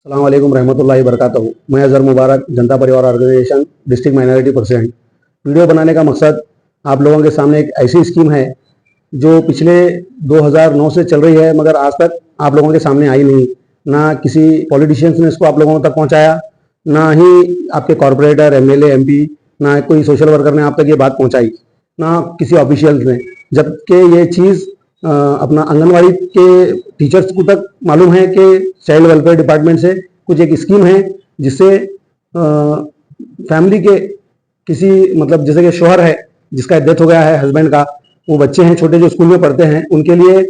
अस्सलाम वालेकुम रहमतुल्लाहि बरकातहू। मैं Azhar Mubarak, Janata Parivar organization district minority president. Video बनाने का मकसद आप लोगों के सामने एक ऐसी स्कीम है जो पिछले 2009 से चल रही है, मगर आज तक आप लोगों के सामने आई नहीं। ना किसी पॉलिटिशियंस ने इसको आप लोगों तक पहुंचाया, ना ही आपके कॉरपोरेटर, एमएलए, एमपी, ना कोई सोशल वर्कर ने आप तक ये बात पहुंचाई, ना किसी ऑफिशियल्स ने। जबकि ये चीज़ अपना आंगनवाड़ी के टीचर्स को तक मालूम है कि चाइल्ड वेलफेयर डिपार्टमेंट से कुछ एक स्कीम है जिससे फैमिली के किसी मतलब जैसे कि शोहर है जिसका डेथ हो गया है, हस्बैंड का, वो बच्चे हैं छोटे जो स्कूल में पढ़ते हैं, उनके लिए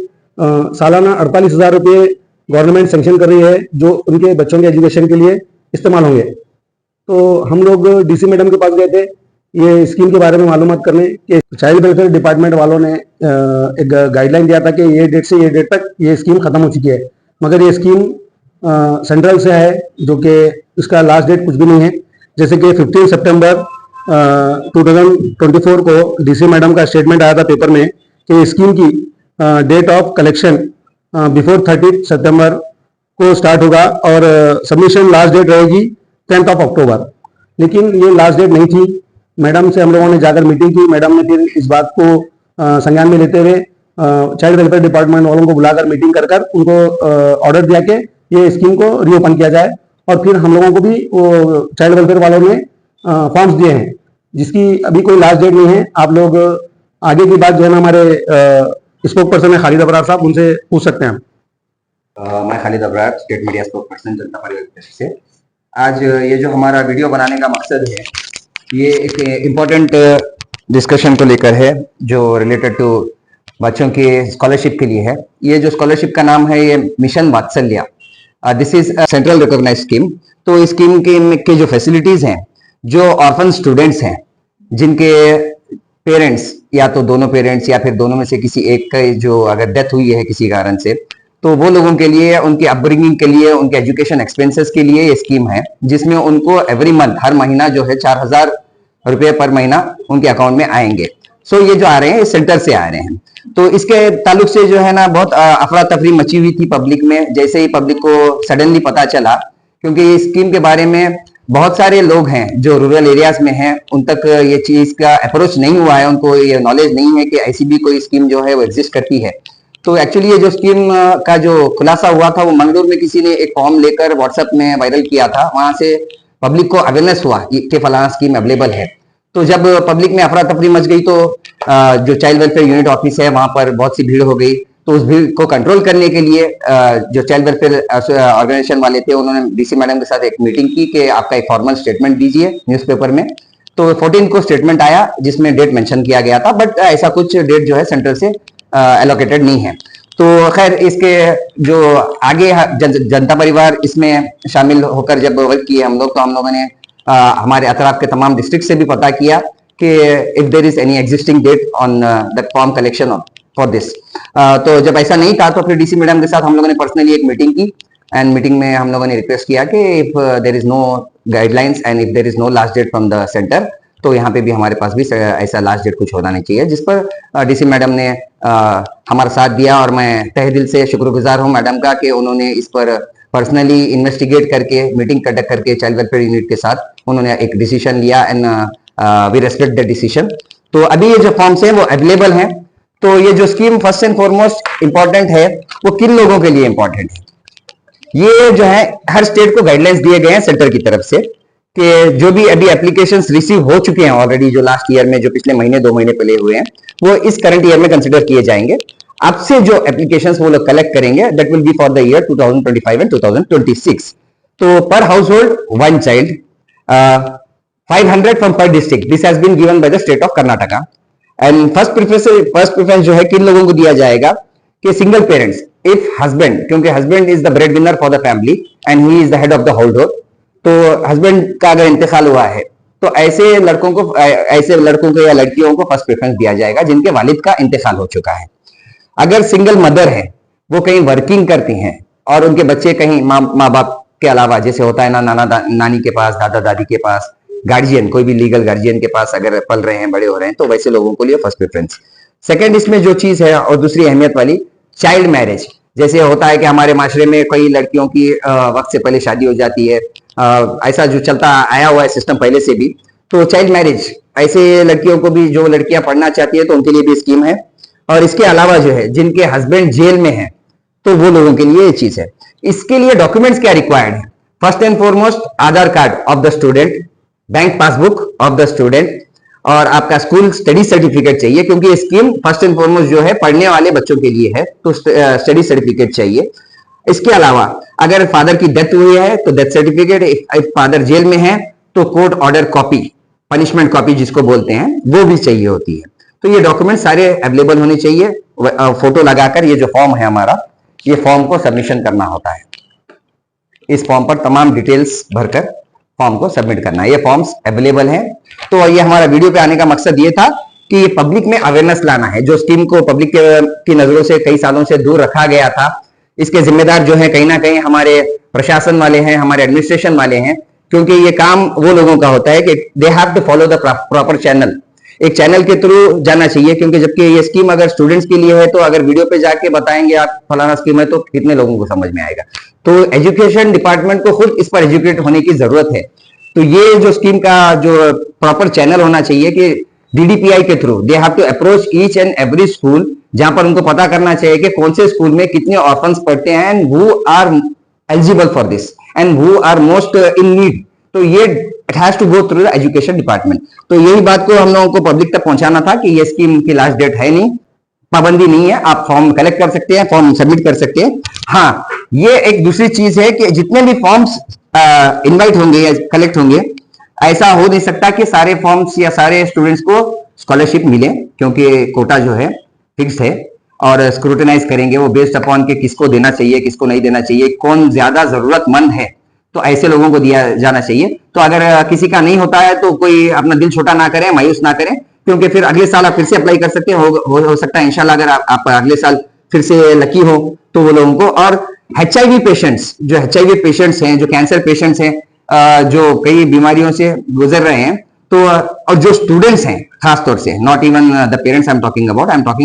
सालाना 48,000 रुपये गवर्नमेंट सेंक्शन कर रही है जो उनके बच्चों के एजुकेशन के लिए इस्तेमाल होंगे। तो हम लोग डीसी मैडम के पास गए थे ये स्कीम के बारे में मालूमात करने कि चाइल्ड वेलफेयर डिपार्टमेंट वालों ने एक गाइडलाइन दिया था कि ये डेट से ये डेट तक ये स्कीम खत्म हो चुकी है, मगर ये स्कीम सेंट्रल से है जो कि इसका लास्ट डेट कुछ भी नहीं है। जैसे कि 15 सितंबर 2024 को डीसी मैडम का स्टेटमेंट आया था पेपर में कि स्कीम की डेट ऑफ कलेक्शन बिफोर 30 सितंबर को स्टार्ट होगा और सबमिशन लास्ट डेट रहेगी 10 अक्टूबर। लेकिन ये लास्ट डेट नहीं थी। मैडम से हम लोगों ने जाकर मीटिंग की। मैडम ने फिर इस बात को संज्ञान में लेते हुए चाइल्ड वेलफेयर डिपार्टमेंट वालों को बुलाकर मीटिंग कर उनको ऑर्डर दिया कि ये स्कीम को रीओपन किया जाए। और फिर हम लोगों को भी वो चाइल्ड वेलफेयर वालों ने फॉर्म्स दिए हैं जिसकी अभी कोई लास्ट डेट नहीं है। आप लोग आगे की बात जो है ना हमारे स्पोक पर्सन है खालिद अबरार साहब, उनसे पूछ सकते हैं। मैं Khalid Abrar, state media spoke person, जनता परिवार से। आज ये जो हमारा वीडियो बनाने का मकसद है, ये एक इम्पोर्टेंट डिस्कशन को लेकर है जो रिलेटेड टू बच्चों के स्कॉलरशिप के लिए है। ये जो स्कॉलरशिप का नाम है ये mission Vatsalya. This is central recognized scheme. तो इस स्कीम के जो फैसिलिटीज हैं, जो ऑर्फन स्टूडेंट्स हैं जिनके पेरेंट्स या तो दोनों पेरेंट्स या फिर दोनों में से किसी एक का जो अगर डेथ हुई है किसी कारण से, तो वो लोगों के लिए, उनके अपब्रिंगिंग के लिए, उनके एजुकेशन एक्सपेंसेस के लिए ये स्कीम है जिसमें उनको एवरी मंथ, हर महीना जो है 4,000 रुपये पर महीना उनके अकाउंट में आएंगे। सो ये जो आ रहे हैं ये सेंटर से आ रहे हैं। तो इसके ताल्लुक से जो है ना बहुत अफरा तफरी मची हुई थी पब्लिक में, जैसे ही पब्लिक को सडनली पता चला, क्योंकि इस स्कीम के बारे में बहुत सारे लोग हैं जो रूरल एरियाज में हैं, उन तक ये चीज का अप्रोच नहीं हुआ है, उनको ये नॉलेज नहीं है कि ऐसी भी कोई स्कीम जो है वो एग्जिस्ट करती है। तो एक्चुअली ये जो स्कीम का जो खुलासा हुआ था वो मंगलूर में किसी ने एक फॉर्म लेकर व्हाट्सएप में वायरल किया था। वहां से पब्लिक को अवेयरनेस हुआ कि फलाना स्कीम अवेलेबल है। तो जब पब्लिक में अफरा तफरी मच गई तो जो चाइल्ड वेलफेयर यूनिट ऑफिस है वहां पर बहुत सी भीड़ हो गई। तो उस भीड़ को कंट्रोल करने के लिए जो चाइल्ड वेलफेयर ऑर्गेनाइजेशन वाले थे उन्होंने डीसी मैडम के साथ एक मीटिंग की कि आपका एक फॉर्मल स्टेटमेंट दीजिए न्यूज़पेपर में। तो 14 को स्टेटमेंट आया जिसमें डेट मेंशन किया गया था, बट ऐसा कुछ डेट जो है सेंट्रल से एलोकेटेड नहीं है। तो खैर इसके जो आगे जनता परिवार इसमें शामिल होकर जब वर्क किए हम लोग, तो हम लोगों ने हमारे अतराफ के तमाम डिस्ट्रिक्ट से भी पता किया कि if there is any existing date on that form collection for this. तो जब ऐसा नहीं था तो फिर डीसी मैडम के साथ हम लोगों ने पर्सनली एक मीटिंग की एंड मीटिंग में हम लोगों ने रिक्वेस्ट किया कि if there is no guidelines and if there is no last date from the centre, तो यहाँ पे भी हमारे पास भी ऐसा लास्ट डेट कुछ होना नहीं चाहिए, जिस पर डीसी मैडम ने हमारा साथ दिया। और मैं तहे दिल से शुक्रगुजार हूँ मैडम का कि उन्होंने इस पर पर्सनली इन्वेस्टिगेट करके मीटिंग कंडक्ट करके चाइल्ड वेलफेयर यूनिट के साथ उन्होंने एक डिसीजन लिया and we respect the decision. तो अभी ये जो फॉर्म्स हैं वो अवेलेबल हैं। तो ये जो scheme first and foremost important है वो किन लोगों के लिए इंपॉर्टेंट है, ये जो है हर स्टेट को गाइडलाइंस दिए गए हैं सेंटर की तरफ से कि जो भी अभी एप्लीकेशंस रिसीव हो चुके हैं ऑलरेडी, जो लास्ट ईयर में, जो पिछले महीने 2 महीने पहले हुए हैं, वो इस करंट ईयर में कंसिडर किए जाएंगे। अब से जो एप्लीकेशंस वो लोग कलेक्ट करेंगे that will be for the year 2025 and 2026। तो per household 1 child, 500 from per district, this has been given by the state of Karnataka. And first preference जो है किन लोगों को दिया जाएगा कि सिंगल पेरेंट्स, इफ हस्बैंड, क्योंकि husband is the bread winner for the family and he is the head of the household. तो हस्बैंड का अगर इंतकाल हुआ है तो ऐसे लड़कों को या लड़कियों को फर्स्ट प्रेफरेंस दिया जाएगा जिनके वालिद का इंतकाल हो चुका है। अगर सिंगल मदर है, वो कहीं वर्किंग करती हैं और उनके बच्चे कहीं माँ बाप के अलावा, जैसे होता है ना, नाना नानी के पास, दादा दादी के पास, गार्जियन, कोई भी लीगल गार्जियन के पास अगर पल रहे हैं, बड़े हो रहे हैं, तो वैसे लोगों को लिए फर्स्ट प्रेफरेंस। सेकंड इसमें जो चीज है और दूसरी अहमियत वाली, चाइल्ड मैरिज। जैसे होता है कि हमारे माशरे में कई लड़कियों की वक्त से पहले शादी हो जाती है, ऐसा जो चलता आया हुआ है सिस्टम पहले से भी। तो चाइल्ड मैरिज, ऐसे लड़कियों को भी, जो लड़कियां पढ़ना चाहती है तो उनके लिए भी स्कीम है। और इसके अलावा जो है जिनके हस्बैंड जेल में है तो वो लोगों के लिए ये चीज है। इसके लिए डॉक्यूमेंट्स क्या रिक्वायर्ड है? First and foremost Aadhaar card of the student, bank passbook of the student, और आपका स्कूल स्टडी सर्टिफिकेट चाहिए, क्योंकि ये स्कीम फर्स्ट एंड फॉरमोस्ट जो है पढ़ने वाले बच्चों के लिए है, तो स्टडी सर्टिफिकेट चाहिए। इसके अलावा अगर फादर की डेथ हुई है तो death certificate, if father jail में है तो court order copy, punishment copy जिसको बोलते हैं, वो भी चाहिए होती है। तो ये डॉक्यूमेंट सारे अवेलेबल होने चाहिए। फोटो लगाकर ये जो फॉर्म है हमारा, ये फॉर्म को सबमिशन करना होता है। इस फॉर्म पर तमाम डिटेल्स भरकर फॉर्म को सबमिट करना है। ये फॉर्म्स अवेलेबल हैं। तो ये हमारा वीडियो पे आने का मकसद ये था कि ये पब्लिक में अवेयरनेस लाना है। जो स्कीम को पब्लिक की नजरों से कई सालों से दूर रखा गया था, इसके जिम्मेदार जो है कहीं ना कहीं हमारे प्रशासन वाले हैं, हमारे एडमिनिस्ट्रेशन वाले हैं, क्योंकि ये काम वो लोगों का होता है कि they have to follow the proper channel. एक चैनल के थ्रू जाना चाहिए, क्योंकि जबकि ये स्कीम अगर स्टूडेंट्स के लिए है तो अगर वीडियो पे जाके बताएंगे आप फलाना स्कीम है तो कितने लोगों को समझ में आएगा। तो एजुकेशन डिपार्टमेंट को खुद इस पर एजुकेट होने की जरूरत है। तो ये जो स्कीम का जो प्रॉपर चैनल होना चाहिए कि डीडीपीआई के through they have to approach each and every school, जहां पर उनको पता करना चाहिए कि कौन से स्कूल में कितने ऑर्फन्स पढ़ते हैं and who are eligible for this and who are most in need. तो ये it has to go through the education department. तो यही बात को हम लोगों को पब्लिक तक पहुंचाना था कि ये स्कीम की लास्ट डेट है नहीं, पाबंदी नहीं है, आप फॉर्म कलेक्ट कर सकते हैं, फॉर्म सबमिट कर सकते हैं। हाँ, ये एक दूसरी चीज है कि जितने भी फॉर्म्स इनवाइट होंगे या कलेक्ट होंगे, ऐसा हो नहीं सकता कि सारे फॉर्म्स या सारे स्टूडेंट्स को स्कॉलरशिप मिले, क्योंकि कोटा जो है फिक्स है और स्क्रूटनाइज करेंगे वो बेस्ड अपॉन के किसको देना चाहिए, किसको नहीं देना चाहिए, कौन ज्यादा जरूरतमंद है, तो ऐसे लोगों को दिया जाना चाहिए। तो अगर किसी का नहीं होता है तो कोई अपना दिल छोटा ना करें, मायूस ना करें, क्योंकि फिर अगले साल आप फिर से अप्लाई कर सकते हैं। हो सकता है इंशाल्लाह अगर आप अगले साल फिर से लकी हो तो वो लोगों को। और HIV पेशेंट्स, जो HIV पेशेंट्स हैं, जो कैंसर पेशेंट्स हैं, जो कई बीमारियों से गुजर रहे हैं, तो और जो स्टूडेंट्स हैं खासतौर से, not even the parents I am talking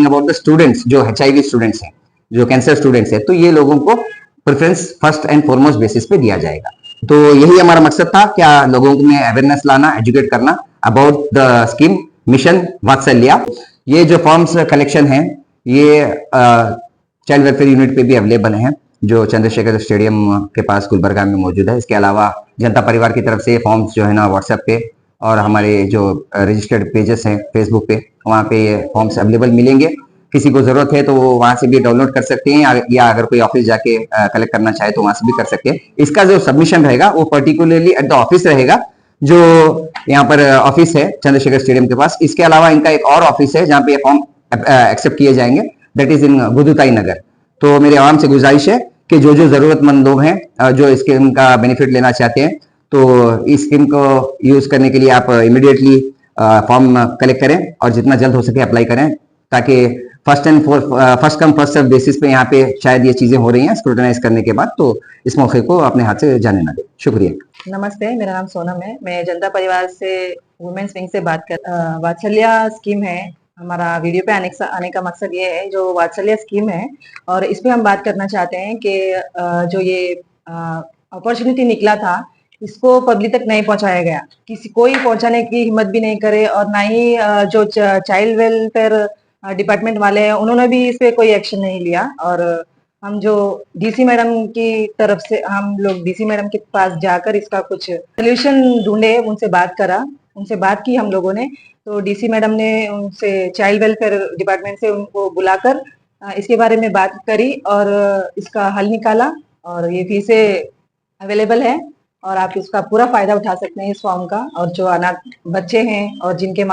about the students, जो HIV स्टूडेंट्स हैं, जो कैंसर स्टूडेंट्स हैं, तो ये लोगों को preference first and foremost basis पे दिया जाएगा। तो यही हमारा मकसद था, क्या लोगों में अवेयरनेस लाना, एजुकेट करना अबाउट द स्कीम मिशन वात्सल्य। ये जो फॉर्म्स कलेक्शन है ये चाइल्ड वेलफेयर यूनिट पे भी अवेलेबल है, जो चंद्रशेखर स्टेडियम के पास गुलबर्गा में मौजूद है। इसके अलावा जनता परिवार की तरफ से फॉर्म्स जो है ना व्हाट्सएप पे और हमारे जो रजिस्टर्ड पेजेस हैं फेसबुक पे, वहाँ पे ये फॉर्म्स अवेलेबल मिलेंगे। किसी को जरूरत है तो वो वहां से भी डाउनलोड कर सकते हैं, या अगर कोई ऑफिस जाके कलेक्ट करना चाहे तो वहां से भी कर सकते हैं। इसका जो सबमिशन रहेगा वो पर्टिकुलरली एट द ऑफिस रहेगा, जो यहाँ पर ऑफिस है चंद्रशेखर स्टेडियम के पास। इसके अलावा इनका एक और ऑफिस है जहाँ पे फॉर्म एक्सेप्ट किए जाएंगे, दैट इज इन गुदुताई नगर। तो मेरे आवाम से गुजारिश है कि जो जो जरूरतमंद लोग हैं, जो इस स्कीम का बेनिफिट लेना चाहते हैं, तो इस स्कीम को यूज करने के लिए आप इमीडिएटली फॉर्म कलेक्ट करें और जितना जल्द हो सके अप्लाई करें, ताकि first come first serve basis पे यहाँ पे शायद ये चीजें हो रही हैं स्क्रूटनाइज करने के बाद, तो इस मौके को अपने हाथ से जाने ना दें। शुक्रिया। नमस्ते, मेरा नाम सोनम है। मैं जनता परिवार से वुमेन्स विंग से बात कर वात्सल्य स्कीम है। हमारा वीडियो पे आने का मकसद ये है, जो वात्सल्य स्कीम है और इस पे हम बात करना चाहते हैं कि जो ये अपॉर्चुनिटी निकला था, इसको पब्लिक तक नहीं पहुंचाया गया, कोई पहुंचाने की हिम्मत भी नहीं करे, और ना ही जो चाइल्ड वेलफेयर डिपार्टमेंट वाले हैं उन्होंने भी इस पे कोई एक्शन नहीं लिया। और हम जो डीसी मैडम की तरफ से, हम लोग डीसी मैडम के पास जाकर इसका कुछ सोल्यूशन ढूंढे, उनसे बात की हम लोगों ने। तो डीसी मैडम ने उनसे चाइल्ड वेलफेयर डिपार्टमेंट से उनको बुलाकर इसके बारे में बात करी और इसका हल निकाला, और ये फिर से अवेलेबल है और आप इसका पूरा फायदा उठा सकते हैं इस फॉर्म का। और जो अनाथ बच्चे हैं और जिनके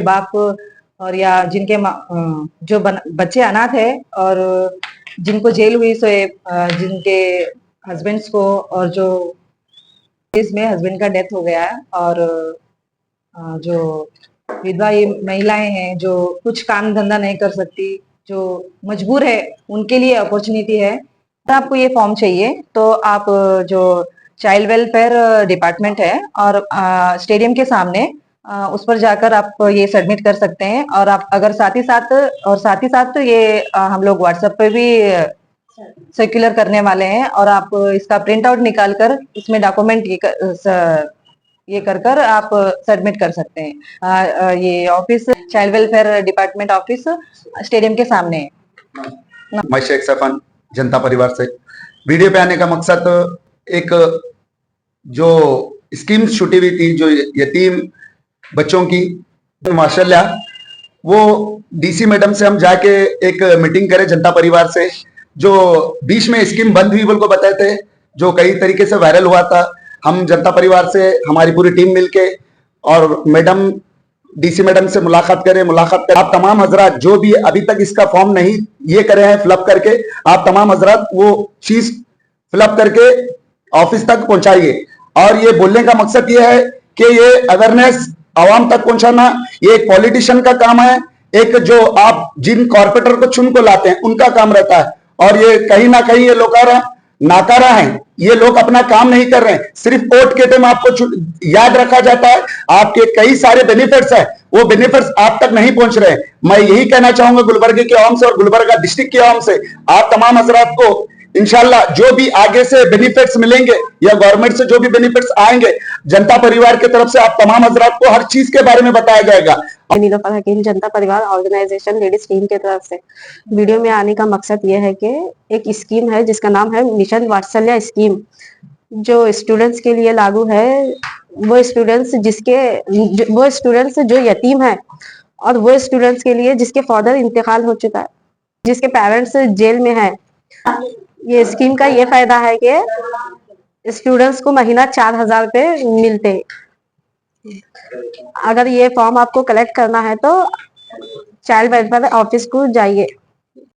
बाप और या जो बच्चे अनाथ है और जिनको जेल हुई, सो जिनके हस्बैंड्स को, और जो इसमें हस्बैंड का डेथ हो गया है, और जो विधवा महिलाएं हैं जो कुछ काम धंधा नहीं कर सकती, जो मजबूर है, उनके लिए अपॉर्चुनिटी है। तो आपको ये फॉर्म चाहिए तो आप जो चाइल्ड वेलफेयर डिपार्टमेंट है और स्टेडियम के सामने उस पर जाकर आप ये सबमिट कर सकते हैं। और आप अगर साथ ही साथ ये हम लोग व्हाट्सएप पे भी सर्कुलर करने वाले हैं और आप इसका प्रिंट आउट निकाल कर इसमें डॉक्यूमेंट ये कर आप सबमिट कर सकते हैं। ये office child welfare department office stadium के सामने है। मैं शेख सफन जनता परिवार से। वीडियो पे आने का मकसद एक जो स्कीम छूटी हुई थी जो यतीम बच्चों की, माशाल्लाह वो डीसी मैडम से हम जाके एक मीटिंग करे जनता परिवार से, जो बीच में स्कीम बंद हुई बोल को बताए थे, जो कई तरीके से वायरल हुआ था। हम जनता परिवार से हमारी पूरी टीम मिलके और मैडम डीसी मैडम से मुलाकात करें। आप तमाम हजरात जो भी अभी तक इसका फॉर्म नहीं ये करे हैं फिलअप करके, आप तमाम हजरात वो चीज फिलअप करके ऑफिस तक पहुंचाइए। और ये बोलने का मकसद ये है कि ये अवेयरनेस आवाम तक पहुंचाना ये एक पॉलिटिशियन का काम है, एक जो आप जिन कॉर्पोरेटर को चुन को लाते हैं उनका काम रहता है। और ये कहीं ना कहीं ये नाकारा है, ये लोग अपना काम नहीं कर रहे हैं। सिर्फ वोट के टाइम आपको याद रखा जाता है, आपके कई सारे बेनिफिट्स हैं, वो बेनिफिट्स आप तक नहीं पहुंच रहे हैं। मैं यही कहना चाहूंगा गुलबर्गे के आवाम से और गुलबर्गा डिस्ट्रिक्ट के आवाम से, आप तमाम हजरात को इंशाल्लाह जो भी आगे से बेनिफिट्स मिलेंगे या गवर्नमेंट से जो भी बेनिफिट्स आएंगे, जनता परिवार की तरफ से आप तमाम हजरात को हर चीज के बारे में बताया जाएगा। नीलोफर हकीम जनता परिवार ऑर्गेनाइजेशन लेडीज टीम की तरफ से वीडियो में आने का मकसद ये है कि एक स्कीम है जिसका नाम है मिशन वात्सल्य स्कीम, जो स्टूडेंट्स के लिए लागू है। वो स्टूडेंट्स जो यतीम है और वो स्टूडेंट्स के लिए जिसके फादर इंतकाल हो चुका है, जिसके पेरेंट्स जेल में है। ये स्कीम का ये फायदा है कि स्टूडेंट्स को महीना 4,000 रुपये मिलते हैं। अगर ये फॉर्म आपको कलेक्ट करना है तो चाइल्ड वेलफेयर ऑफिस को जाइए।